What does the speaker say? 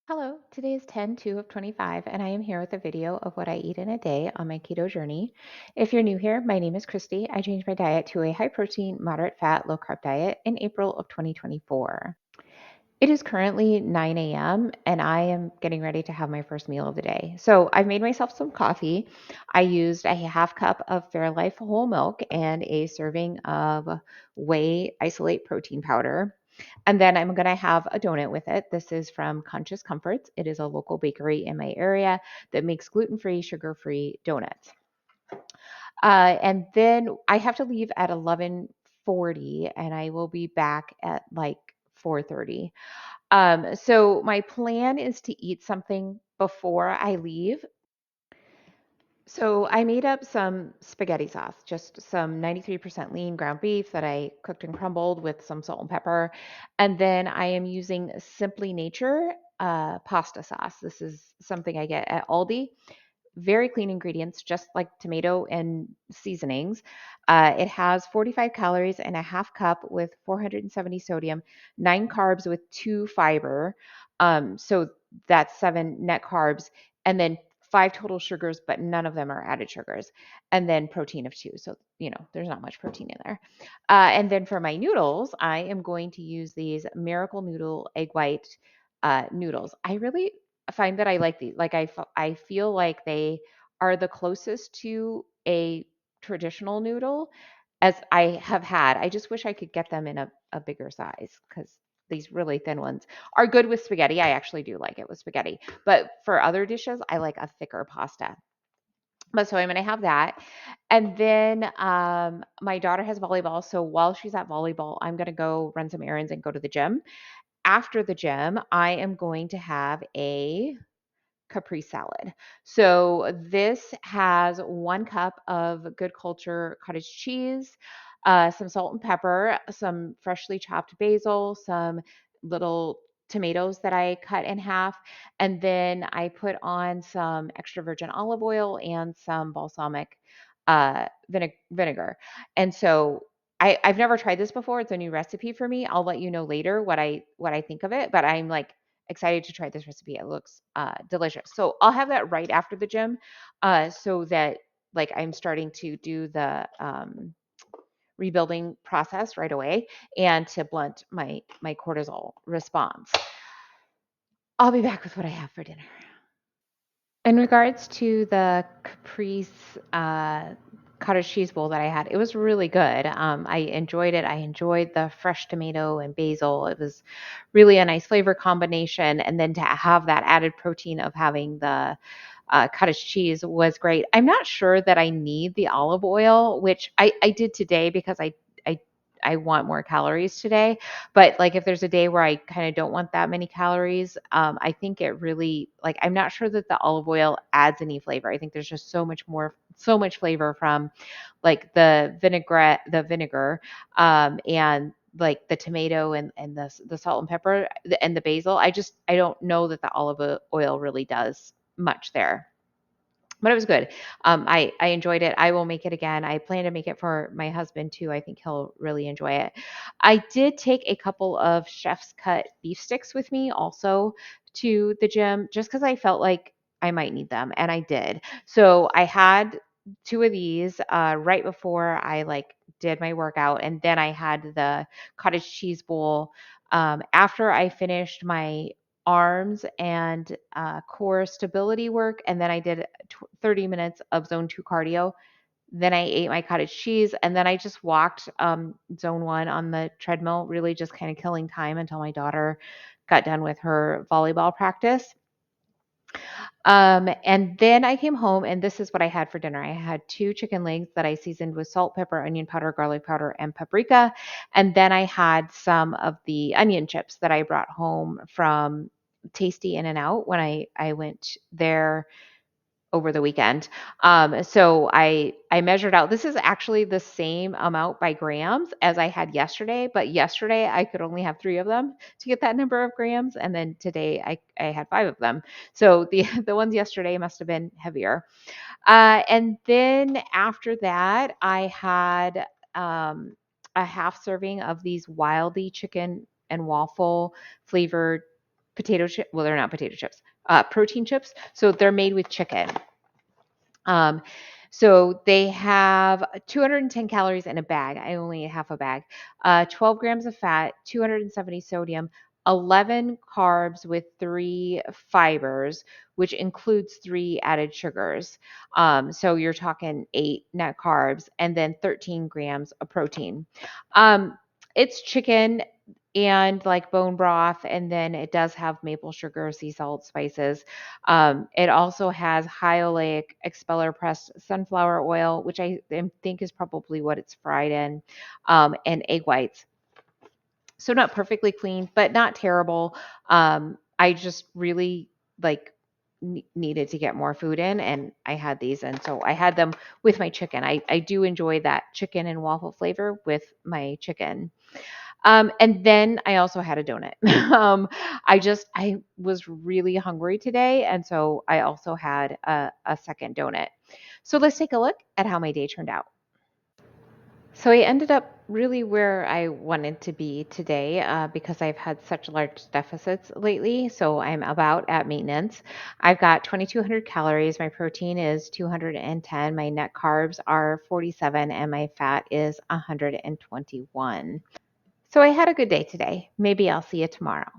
Hello, today is 10/2 of 25, and I am here with a video of what I eat in a day on my keto journey. If you're new here, my name is Christy. I changed my diet to a high protein, moderate fat, low carb diet in April of 2024. It is currently 9 a.m., and I am getting ready to have my first meal of the day. So I've made myself some coffee. I used a half cup of Fairlife whole milk and a serving of whey isolate protein powder. And then I'm going to have a donut with it. This is from Conscious Comforts. It is a local bakery in my area that makes gluten-free, sugar-free donuts. And then I have to leave at 11:40, and I will be back at like 4:30. So my plan is to eat something before I leave. So I made up some spaghetti sauce, just some 93% lean ground beef that I cooked and crumbled with some salt and pepper. And then I am using Simply Nature pasta sauce. This is something I get at Aldi. Very clean ingredients, just like tomato and seasonings. It has 45 calories and a half cup with 470 sodium, 9 carbs with 2 fiber. So that's 7 net carbs, and then 5 total sugars, but none of them are added sugars, and then protein of 2. So, there's not much protein in there. And then for my noodles, I am going to use these Miracle Noodle egg white noodles. I really find that I like these. Like I feel like they are the closest to a traditional noodle as I have had. I just wish I could get them in a bigger size because these really thin ones are good with spaghetti. I actually do like it with spaghetti. But for other dishes, I like a thicker pasta. But so I'm going to have that. And then my daughter has volleyball. So while she's at volleyball, I'm going to go run some errands and go to the gym. After the gym, I am going to have a Capri salad. So this has 1 cup of good culture cottage cheese, some salt and pepper, some freshly chopped basil, some little tomatoes that I cut in half, and then I put on some extra virgin olive oil and some balsamic vinegar. And so I've never tried this before. It's a new recipe for me. I'll let you know later what I think of it, but I'm like excited to try this recipe. It looks delicious. So I'll have that right after the gym, so that like I'm starting to do the rebuilding process right away, and to blunt my cortisol response. I'll be back with what I have for dinner. In regards to the Caprese cottage cheese bowl that I had, it was really good. I enjoyed it. I enjoyed the fresh tomato and basil. It was really a nice flavor combination. And then to have that added protein of having the cottage cheese was great. I'm not sure that I need the olive oil, which I did today because I I want more calories today. But like if there's a day where I kind of don't want that many calories, I think it really like I'm not sure that the olive oil adds any flavor. I think there's just so much flavor from like the vinegar, and like the tomato and the salt and pepper and the basil. I don't know that the olive oil really does much there, but it was good. I enjoyed it. I will make it again. I plan to make it for my husband too. I think he'll really enjoy it. I did take a couple of chef's cut beef sticks with me also to the gym just because I felt like I might need them, and I did. So I had two of these right before I like did my workout, and then I had the cottage cheese bowl after I finished my arms and core stability work, and then I did 30 minutes of zone 2 cardio. Then I ate my cottage cheese, and then I just walked zone 1 on the treadmill, really just kind of killing time until my daughter got done with her volleyball practice. And then I came home, and this is what I had for dinner. I had 2 chicken legs that I seasoned with salt, pepper, onion powder, garlic powder, and paprika. And then I had some of the onion chips that I brought home from Tasty In and Out when I went there over the weekend. So I measured out. This is actually the same amount by grams as I had yesterday, but yesterday I could only have 3 of them to get that number of grams, and then today I had 5 of them. So the the ones yesterday must have been heavier. And then after that, I had a half serving of these Wildy chicken and waffle flavored potato chip. Well, they're not potato chips, protein chips. So they're made with chicken. Um, so they have 210 calories in a bag. I only ate half a bag. 12 grams of fat, 270 sodium, 11 carbs with 3 fibers, which includes 3 added sugars. So you're talking 8 net carbs and then 13 grams of protein. It's chicken and like bone broth, and then it does have maple sugar, sea salt, spices. It also has high oleic expeller pressed sunflower oil, which think is probably what it's fried in, and egg whites. So not perfectly clean, but not terrible. I just really like needed to get more food in, and I had these, and so I had them with my chicken. I do enjoy that chicken and waffle flavor with my chicken. And then I also had a donut. I was really hungry today, and so I also had a second donut. So let's take a look at how my day turned out. So I ended up really where I wanted to be today because I've had such large deficits lately. So I'm about at maintenance. I've got 2,200 calories. My protein is 210. My net carbs are 47, and my fat is 121. So I had a good day today. Maybe I'll see you tomorrow.